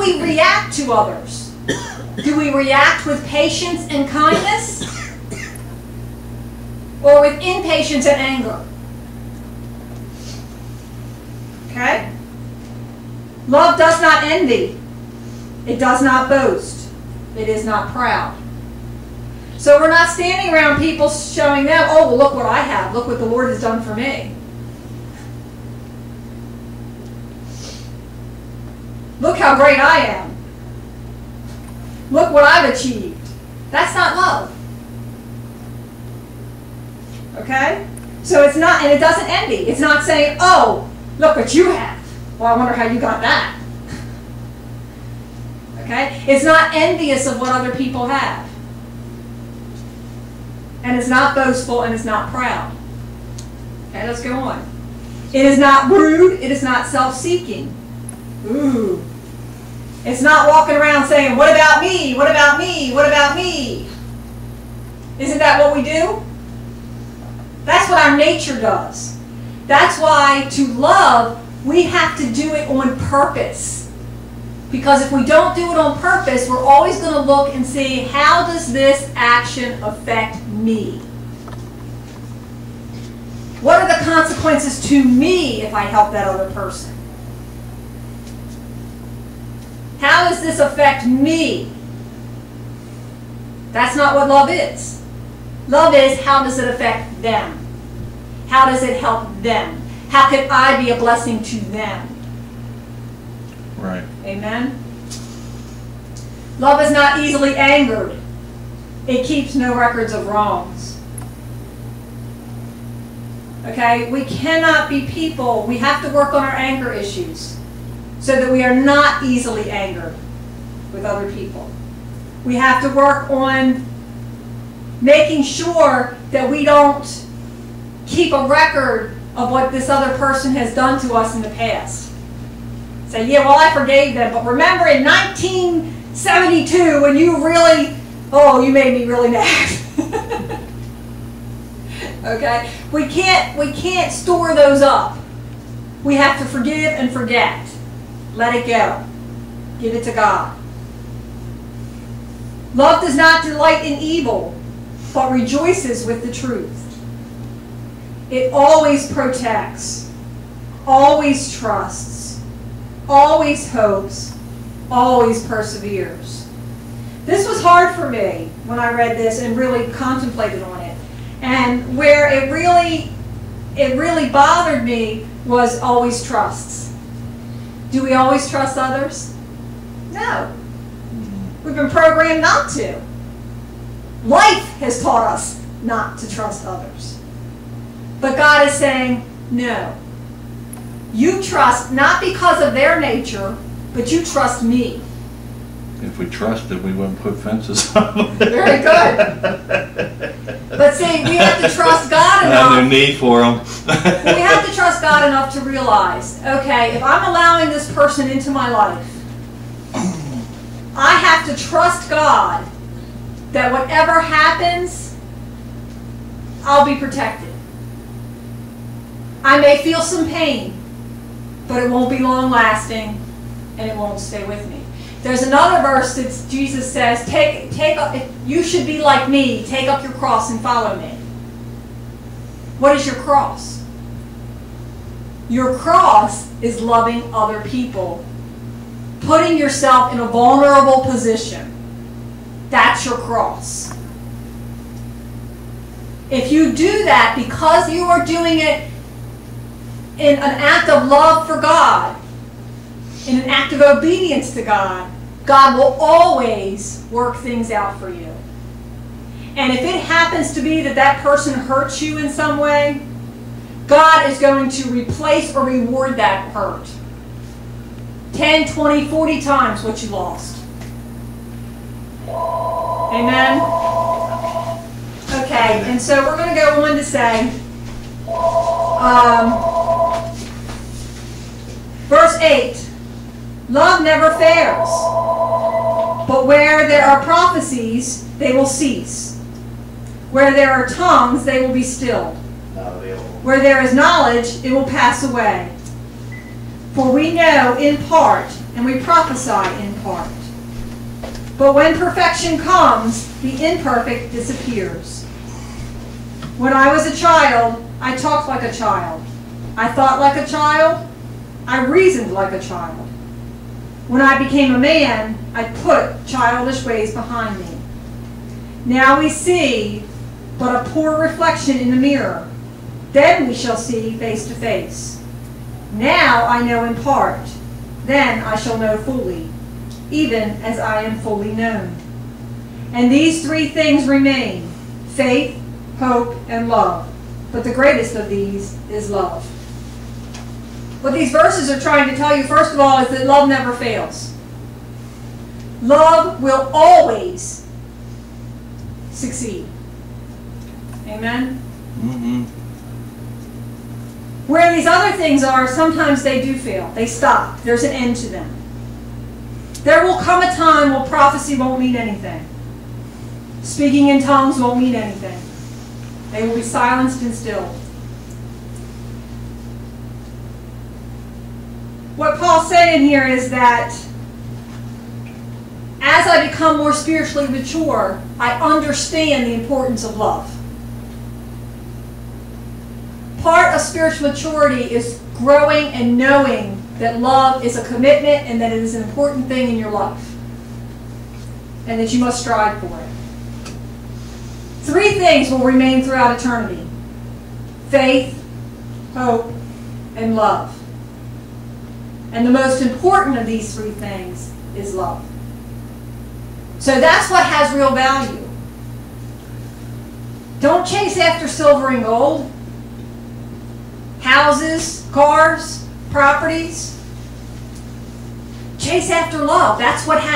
we react to others? Do we react with patience and kindness? Or with impatience and anger? Okay? Love does not envy. It does not boast. It is not proud. So we're not standing around people showing them, oh, well, look what I have. Look what the Lord has done for me. Look how great I am. Look what I've achieved. That's not love. Okay? So it's not, and it doesn't envy. It's not saying, oh, look what you have. Well, I wonder how you got that. Okay? It's not envious of what other people have. And it's not boastful, and it's not proud. Okay, let's go on. It is not rude. It is not self-seeking. Ooh. It's not walking around saying, what about me? What about me? What about me? Isn't that what we do? That's what our nature does. That's why to love, we have to do it on purpose. Because if we don't do it on purpose, we're always going to look and see, how does this action affect me? What are the consequences to me if I help that other person? How does this affect me? That's not what love is. Love is, how does it affect them? How does it help them? How can I be a blessing to them? Right. Amen? Love is not easily angered. It keeps no records of wrongs. Okay? We cannot be people. We have to work on our anger issues so that we are not easily angered with other people. We have to work on making sure that we don't keep a record of what this other person has done to us in the past. Say, yeah, well, I forgave them, but remember in 1972 when you really, oh, you made me really mad. Okay? We can't store those up. We have to forgive and forget. Let it go. Give it to God. Love does not delight in evil, but rejoices with the truth. It always protects, always trusts, always hopes, always perseveres. This was hard for me when I read this and really contemplated on it. And where it really bothered me was always trusts. Do we always trust others? No. We've been programmed not to. Life has taught us not to trust others. But God is saying, no. You trust not because of their nature, but you trust me. If we trusted, we wouldn't put fences up. Very good. But see, we have to trust God enough. I have no need for them. We have to trust God enough to realize, okay, if I'm allowing this person into my life, I have to trust God that whatever happens, I'll be protected. I may feel some pain, but it won't be long lasting, and it won't stay with me. There's another verse that Jesus says, you should be like me, take up your cross and follow me. What is your cross? Your cross is loving other people, putting yourself in a vulnerable position. That's your cross. If you do that because you are doing it in an act of love for God, in an act of obedience to God, God will always work things out for you. And if it happens to be that that person hurts you in some way, God is going to replace or reward that hurt 10, 20, 40 times what you lost. Amen? Okay, and so we're going to go on to say, verse 8, love never fails, but where there are prophecies, they will cease. Where there are tongues, they will be stilled. Where there is knowledge, it will pass away. For we know in part, and we prophesy in part. But when perfection comes, the imperfect disappears. When I was a child, I talked like a child. I thought like a child. I reasoned like a child. When I became a man, I put childish ways behind me. Now we see but a poor reflection in the mirror. Then we shall see face to face. Now I know in part. Then I shall know fully, even as I am fully known. And these three things remain: faith, hope, and love. But the greatest of these is love. What these verses are trying to tell you, first of all, is that love never fails. Love will always succeed. Amen? Mm-hmm. Where these other things are, sometimes they do fail. They stop. There's an end to them. There will come a time when prophecy won't mean anything. Speaking in tongues won't mean anything. They will be silenced and stilled. What Paul's saying here is that as I become more spiritually mature, I understand the importance of love. Part of spiritual maturity is growing and knowing that love is a commitment and that it is an important thing in your life and that you must strive for it. Three things will remain throughout eternity: faith, hope, and love. And the most important of these three things is love. So that's what has real value. Don't chase after silver and gold, houses, cars, properties. Chase after love. That's what has